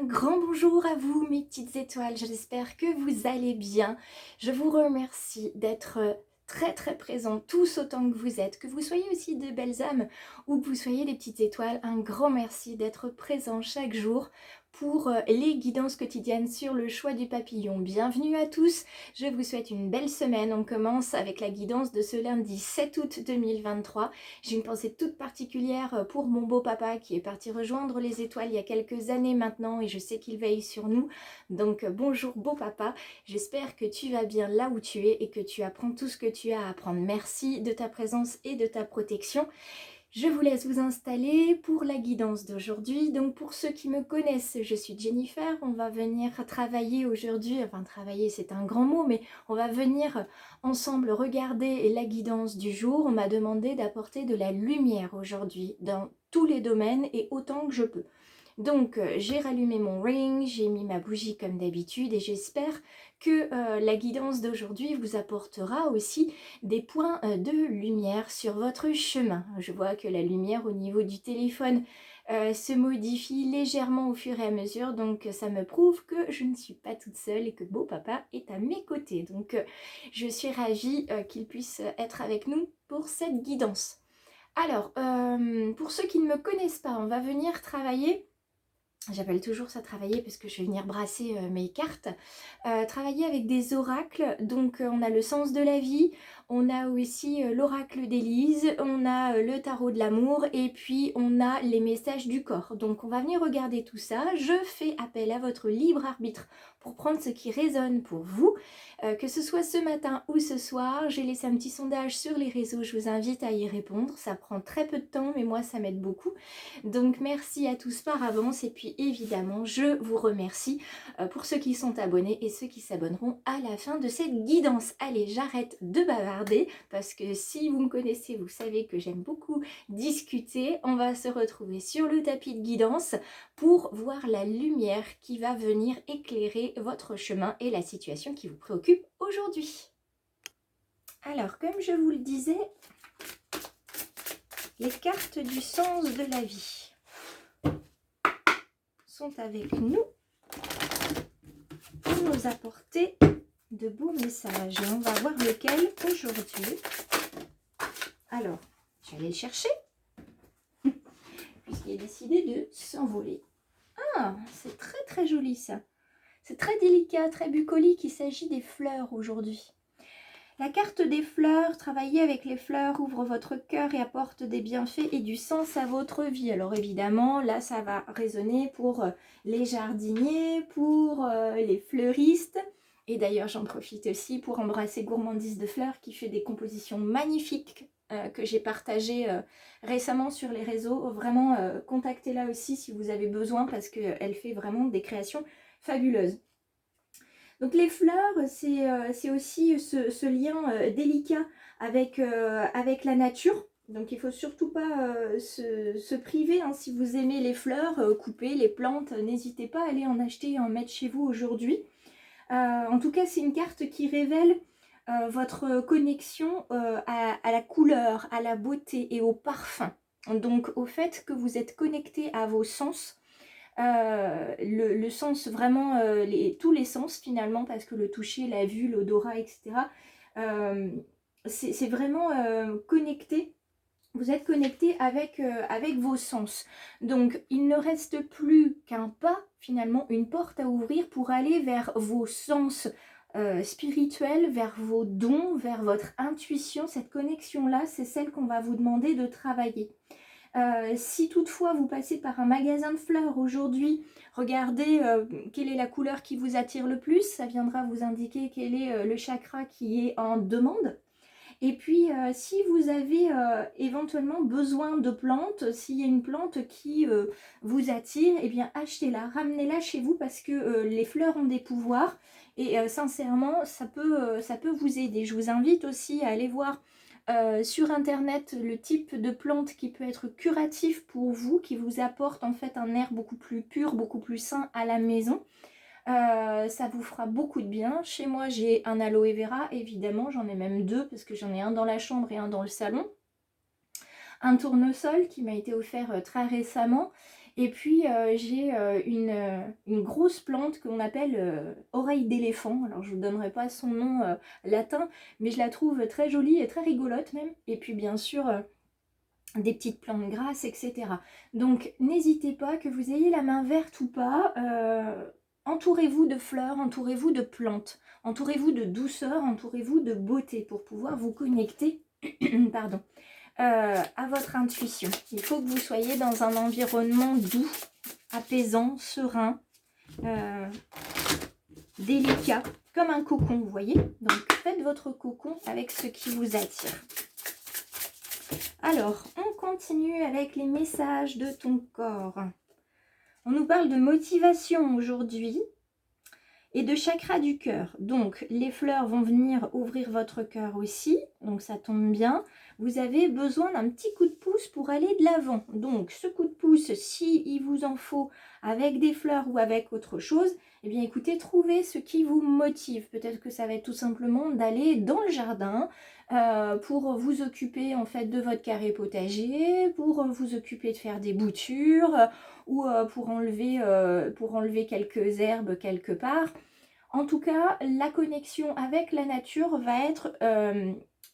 Un grand bonjour à vous mes petites étoiles, j'espère que vous allez bien. Je vous remercie d'être très présents tous autant que vous soyez aussi de belles âmes ou que vous soyez des petites étoiles. Un grand merci d'être présents chaque jour pour les guidances quotidiennes sur le choix du papillon. Bienvenue à tous, je vous souhaite une belle semaine. On commence avec la guidance de ce lundi 7 août 2023. J'ai une pensée toute particulière pour mon beau papa qui est parti rejoindre les étoiles il y a quelques années maintenant et je sais qu'il veille sur nous. Donc bonjour beau papa, j'espère que tu vas bien là où tu es et que tu apprends tout ce que tu as à apprendre. Merci de ta présence et de ta protection. Je vous laisse vous installer pour la guidance d'aujourd'hui. Donc pour ceux qui me connaissent, je suis Jennifer. On va venir travailler aujourd'hui, enfin travailler c'est un grand mot, mais on va venir ensemble regarder la guidance du jour. On m'a demandé d'apporter de la lumière aujourd'hui dans tous les domaines et autant que je peux. Donc j'ai rallumé mon ring, j'ai mis ma bougie comme d'habitude et j'espère que la guidance d'aujourd'hui vous apportera aussi des points de lumière sur votre chemin. Je vois que la lumière au niveau du téléphone se modifie légèrement au fur et à mesure, donc ça me prouve que je ne suis pas toute seule et que beau papa est à mes côtés. Donc je suis ravie qu'il puisse être avec nous pour cette guidance. Alors, pour ceux qui ne me connaissent pas, on va venir travailler. J'appelle toujours ça travailler parce que je vais venir brasser mes cartes. Travailler avec des oracles, donc on a le sens de la vie, on a aussi l'oracle d'Élise, on a le tarot de l'amour et puis on a les messages du corps. Donc on va venir regarder tout ça. Je fais appel à votre libre arbitre pour prendre ce qui résonne pour vous. Que ce soit ce matin ou ce soir, j'ai laissé un petit sondage sur les réseaux, je vous invite à y répondre. Ça prend très peu de temps mais moi ça m'aide beaucoup. Donc merci à tous par avance et puis évidemment je vous remercie pour ceux qui sont abonnés et ceux qui s'abonneront à la fin de cette guidance. Allez, j'arrête de bavarder parce que si vous me connaissez, vous savez que j'aime beaucoup discuter. On va se retrouver sur le tapis de guidance pour voir la lumière qui va venir éclairer votre chemin et la situation qui vous préoccupe aujourd'hui. Alors, comme je vous le disais, les cartes du sens de la vie sont avec nous pour nous apporter de beaux messages. Et on va voir lequel aujourd'hui. Alors, je vais aller le chercher, puisqu'il est décidé de s'envoler. Ah, c'est très joli ça. C'est très délicat, très bucolique. Il s'agit des fleurs aujourd'hui. La carte des fleurs, travailler avec les fleurs, ouvre votre cœur et apporte des bienfaits et du sens à votre vie. Alors évidemment, là, ça va résonner pour les jardiniers, pour les fleuristes. Et d'ailleurs, j'en profite aussi pour embrasser Gourmandise de Fleurs qui fait des compositions magnifiques que j'ai partagées récemment sur les réseaux. Vraiment, contactez-la aussi si vous avez besoin parce qu'elle fait vraiment des créations fabuleuses. Donc les fleurs, c'est aussi ce lien délicat avec la nature. Donc il ne faut surtout pas se priver. Hein. Si vous aimez les fleurs, coupez les plantes, n'hésitez pas à aller en acheter et en mettre chez vous aujourd'hui. En tout cas, c'est une carte qui révèle votre connexion à la couleur, à la beauté et au parfum. Donc au fait que vous êtes connecté à vos sens. Le sens vraiment, tous les sens finalement, parce que le toucher, la vue, l'odorat, etc. C'est vraiment connecté. Vous êtes connecté avec vos sens. Donc il ne reste plus qu'un pas, finalement, une porte à ouvrir pour aller vers vos sens spirituels, vers vos dons, vers votre intuition. Cette connexion-là, c'est celle qu'on va vous demander de travailler. Si toutefois vous passez par un magasin de fleurs aujourd'hui, regardez quelle est la couleur qui vous attire le plus, ça viendra vous indiquer quel est le chakra qui est en demande. Et puis si vous avez éventuellement besoin de plantes, s'il y a une plante qui vous attire, eh bien achetez-la, ramenez-la chez vous parce que les fleurs ont des pouvoirs et sincèrement ça peut vous aider. Je vous invite aussi à aller voir sur internet le type de plante qui peut être curatif pour vous, qui vous apporte en fait un air beaucoup plus pur, beaucoup plus sain à la maison. Ça vous fera beaucoup de bien. Chez moi j'ai un aloe vera, évidemment, j'en ai même deux parce que j'en ai un dans la chambre et un dans le salon. Un tournesol qui m'a été offert très récemment. Et puis j'ai une grosse plante qu'on appelle oreille d'éléphant. Alors je ne vous donnerai pas son nom latin, mais je la trouve très jolie et très rigolote même. Et puis bien sûr des petites plantes grasses, etc. Donc n'hésitez pas, que vous ayez la main verte ou pas, entourez-vous de fleurs, entourez-vous de plantes, entourez-vous de douceur, entourez-vous de beauté pour pouvoir vous connecter pardon, à votre intuition. Il faut que vous soyez dans un environnement doux, apaisant, serein, délicat, comme un cocon, vous voyez. Donc faites votre cocon avec ce qui vous attire. Alors, on continue avec les messages de ton corps. On nous parle de motivation aujourd'hui et de chakra du cœur. Donc, les fleurs vont venir ouvrir votre cœur aussi. Donc, ça tombe bien. Vous avez besoin d'un petit coup de pouce pour aller de l'avant. Donc, ce coup de pouce, si il vous en faut avec des fleurs ou avec autre chose, eh bien, écoutez, trouvez ce qui vous motive. Peut-être que ça va être tout simplement d'aller dans le jardin pour vous occuper en fait de votre carré potager, pour vous occuper de faire des boutures ou pour enlever quelques herbes quelque part. En tout cas, la connexion avec la nature va être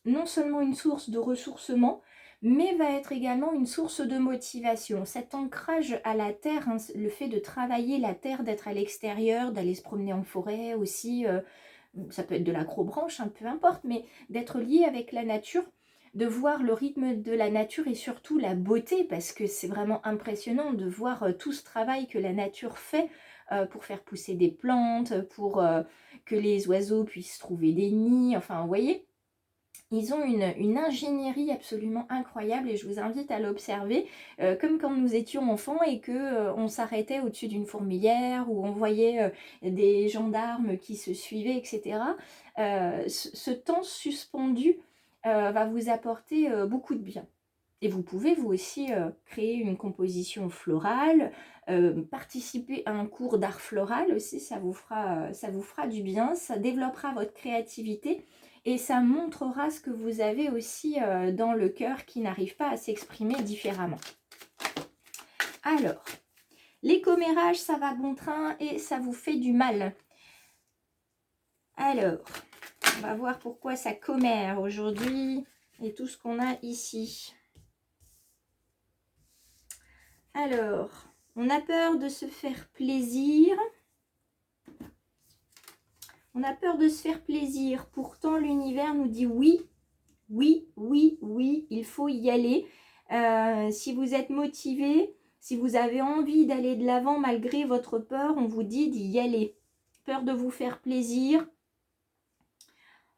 non seulement une source de ressourcement, mais va être également une source de motivation. Cet ancrage à la terre, hein, le fait de travailler la terre, d'être à l'extérieur, d'aller se promener en forêt aussi, ça peut être de l'acrobranche, hein, peu importe, mais d'être lié avec la nature, de voir le rythme de la nature et surtout la beauté, parce que c'est vraiment impressionnant de voir tout ce travail que la nature fait pour faire pousser des plantes, pour que les oiseaux puissent trouver des nids, enfin vous voyez. Ils ont une ingénierie absolument incroyable et je vous invite à l'observer, comme quand nous étions enfants et que on s'arrêtait au-dessus d'une fourmilière ou on voyait des gendarmes qui se suivaient, etc. Ce temps suspendu va vous apporter beaucoup de bien. Et vous pouvez vous aussi créer une composition florale, participer à un cours d'art floral aussi, ça vous fera du bien, ça développera votre créativité et ça montrera ce que vous avez aussi dans le cœur qui n'arrive pas à s'exprimer différemment. Alors, les commérages, ça va bon train et ça vous fait du mal. Alors, on va voir pourquoi ça commère aujourd'hui et tout ce qu'on a ici. Alors, on a peur de se faire plaisir. On a peur de se faire plaisir. Pourtant, l'univers nous dit oui, oui, oui, oui, il faut y aller. Si vous êtes motivé, si vous avez envie d'aller de l'avant malgré votre peur, on vous dit d'y aller. Peur de vous faire plaisir,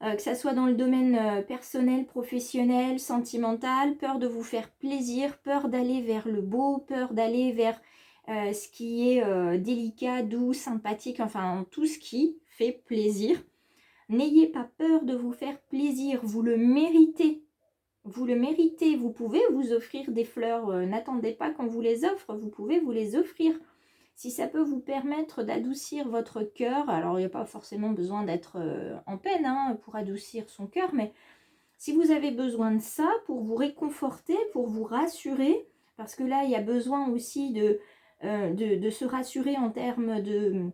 que ça soit dans le domaine personnel, professionnel, sentimental, peur de vous faire plaisir, peur d'aller vers le beau, peur d'aller vers ce qui est délicat, doux, sympathique, enfin tout ce qui fait plaisir. N'ayez pas peur de vous faire plaisir, vous le méritez. Vous le méritez, vous pouvez vous offrir des fleurs, n'attendez pas qu'on vous les offre, vous pouvez vous les offrir. Si ça peut vous permettre d'adoucir votre cœur, alors il n'y a pas forcément besoin d'être en peine hein, pour adoucir son cœur, mais si vous avez besoin de ça pour vous réconforter, pour vous rassurer, parce que là il y a besoin aussi de se rassurer en termes de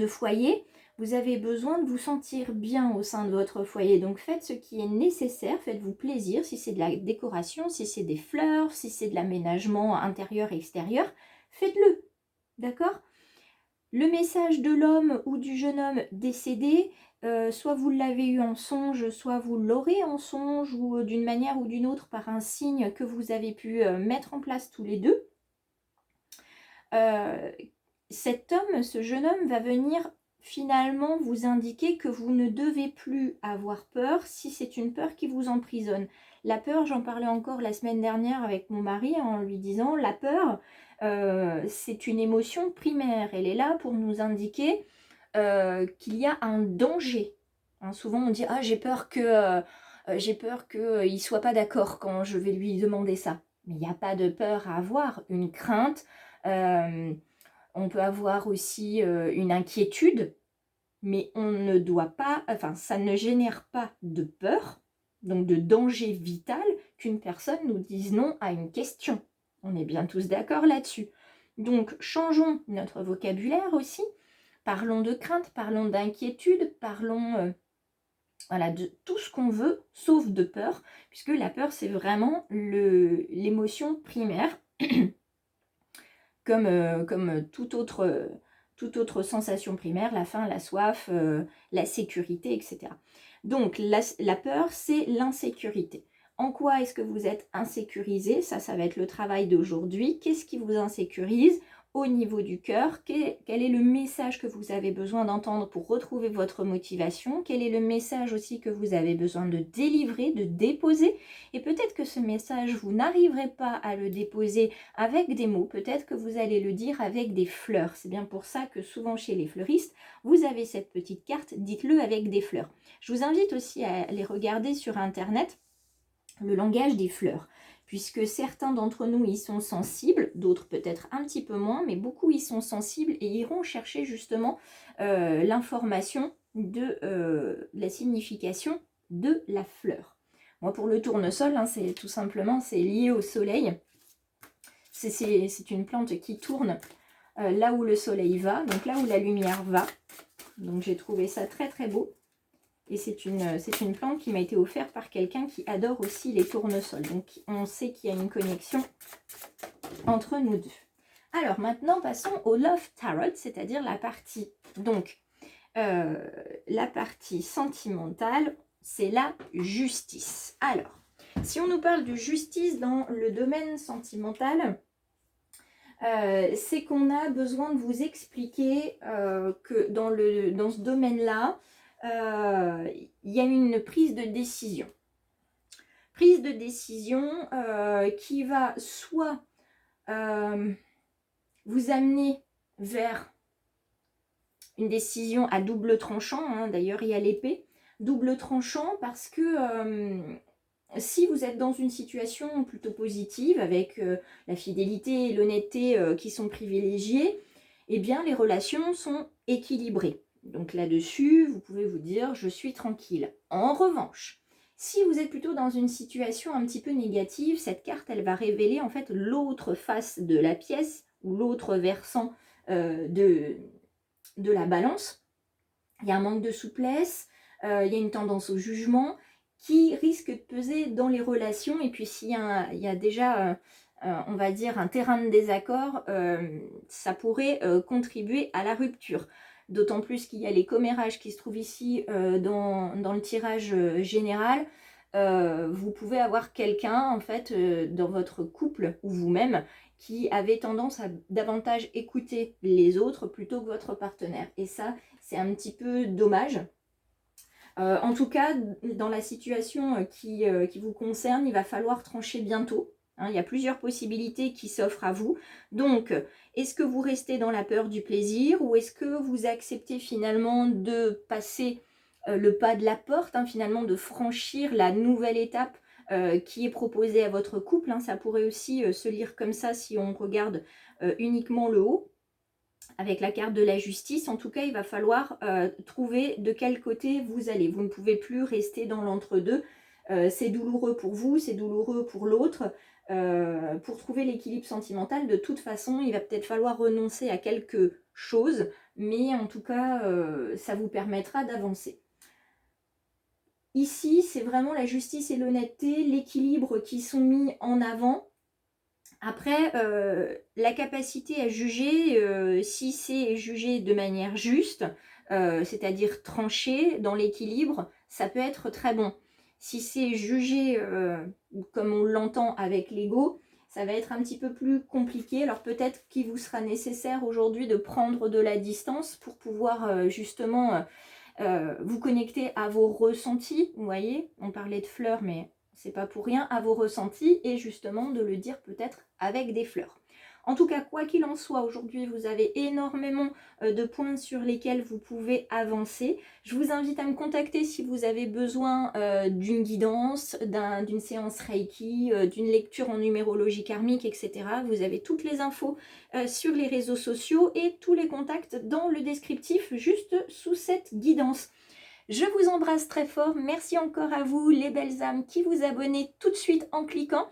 foyer, vous avez besoin de vous sentir bien au sein de votre foyer. Donc faites ce qui est nécessaire, faites-vous plaisir, si c'est de la décoration, si c'est des fleurs, si c'est de l'aménagement intérieur et extérieur, faites-le. D'accord? Le message de l'homme ou du jeune homme décédé, soit vous l'avez eu en songe, soit vous l'aurez en songe, ou d'une manière ou d'une autre par un signe que vous avez pu mettre en place tous les deux. Cet homme, ce jeune homme va venir finalement vous indiquer que vous ne devez plus avoir peur si c'est une peur qui vous emprisonne. La peur, j'en parlais encore la semaine dernière avec mon mari en lui disant, la peur, c'est une émotion primaire. Elle est là pour nous indiquer qu'il y a un danger. Hein, souvent on dit, ah j'ai peur qu'il soit pas d'accord quand je vais lui demander ça. Mais il n'y a pas de peur à avoir, une crainte. On peut avoir aussi une inquiétude, mais on ne doit pas, enfin ça ne génère pas de peur, donc de danger vital, qu'une personne nous dise non à une question. On est bien tous d'accord là-dessus. Donc, changeons notre vocabulaire aussi. Parlons de crainte, parlons d'inquiétude, parlons voilà, de tout ce qu'on veut, sauf de peur, puisque la peur, c'est vraiment l'émotion primaire, comme toute autre sensation primaire, la faim, la soif, la sécurité, etc. Donc, la peur, c'est l'insécurité. En quoi est-ce que vous êtes insécurisé? Ça va être le travail d'aujourd'hui. Qu'est-ce qui vous insécurise au niveau du cœur? Quel est le message que vous avez besoin d'entendre pour retrouver votre motivation? Quel est le message aussi que vous avez besoin de délivrer, de déposer? Et peut-être que ce message, vous n'arriverez pas à le déposer avec des mots. Peut-être que vous allez le dire avec des fleurs. C'est bien pour ça que souvent chez les fleuristes, vous avez cette petite carte, dites-le avec des fleurs. Je vous invite aussi à les regarder sur Internet, le langage des fleurs, puisque certains d'entre nous y sont sensibles, d'autres peut-être un petit peu moins, mais beaucoup y sont sensibles et iront chercher justement l'information de la signification de la fleur. Moi, pour le tournesol, hein, c'est tout simplement, c'est lié au soleil. C'est une plante qui tourne là où le soleil va, donc là où la lumière va. Donc j'ai trouvé ça très très beau. Et c'est une plante qui m'a été offerte par quelqu'un qui adore aussi les tournesols. Donc on sait qu'il y a une connexion entre nous deux. Alors maintenant passons au Love Tarot, c'est-à-dire la partie, donc la partie sentimentale, c'est la justice. Alors, si on nous parle de justice dans le domaine sentimental, c'est qu'on a besoin de vous expliquer que dans ce domaine-là, il y a une prise de décision. Prise de décision qui va soit vous amener vers une décision à double tranchant, hein, d'ailleurs il y a l'épée, double tranchant parce que si vous êtes dans une situation plutôt positive avec la fidélité et l'honnêteté qui sont privilégiées, eh bien les relations sont équilibrées. Donc là-dessus, vous pouvez vous dire, je suis tranquille. En revanche, si vous êtes plutôt dans une situation un petit peu négative, cette carte, elle va révéler en fait l'autre face de la pièce ou l'autre versant de la balance. Il y a un manque de souplesse, il y a une tendance au jugement qui risque de peser dans les relations. Et puis s'il y a déjà, on va dire, un terrain de désaccord, ça pourrait contribuer à la rupture. D'autant plus qu'il y a les commérages qui se trouvent ici dans le tirage général. Vous pouvez avoir quelqu'un en fait dans votre couple ou vous-même qui avait tendance à davantage écouter les autres plutôt que votre partenaire. Et ça, c'est un petit peu dommage. En tout cas, dans la situation qui vous concerne, il va falloir trancher bientôt. Hein, il y a plusieurs possibilités qui s'offrent à vous. Donc, est-ce que vous restez dans la peur du plaisir ou est-ce que vous acceptez finalement de passer le pas de la porte, hein, finalement de franchir la nouvelle étape qui est proposée à votre couple, hein. Ça pourrait aussi se lire comme ça si on regarde uniquement le haut. Avec la carte de la justice, en tout cas, il va falloir trouver de quel côté vous allez. Vous ne pouvez plus rester dans l'entre-deux. C'est douloureux pour vous, c'est douloureux pour l'autre. Pour trouver l'équilibre sentimental, de toute façon, il va peut-être falloir renoncer à quelque chose, mais en tout cas, ça vous permettra d'avancer. Ici, c'est vraiment la justice et l'honnêteté, l'équilibre qui sont mis en avant. Après, la capacité à juger, si c'est jugé de manière juste, c'est-à-dire tranché dans l'équilibre, ça peut être très bon. Si c'est jugé comme on l'entend avec l'ego, ça va être un petit peu plus compliqué. Alors peut-être qu'il vous sera nécessaire aujourd'hui de prendre de la distance pour pouvoir justement vous connecter à vos ressentis. Vous voyez, on parlait de fleurs, mais c'est pas pour rien, à vos ressentis et justement de le dire peut-être avec des fleurs. En tout cas, quoi qu'il en soit, aujourd'hui, vous avez énormément de points sur lesquels vous pouvez avancer. Je vous invite à me contacter si vous avez besoin d'une guidance, d'une séance Reiki, d'une lecture en numérologie karmique, etc. Vous avez toutes les infos sur les réseaux sociaux et tous les contacts dans le descriptif juste sous cette guidance. Je vous embrasse très fort. Merci encore à vous, les belles âmes, qui vous abonnez tout de suite en cliquant.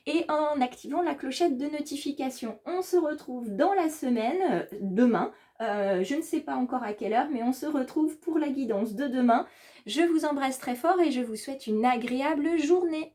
et en activant la clochette de notification. On se retrouve dans la semaine, demain. Je ne sais pas encore à quelle heure, mais on se retrouve pour la guidance de demain. Je vous embrasse très fort et je vous souhaite une agréable journée.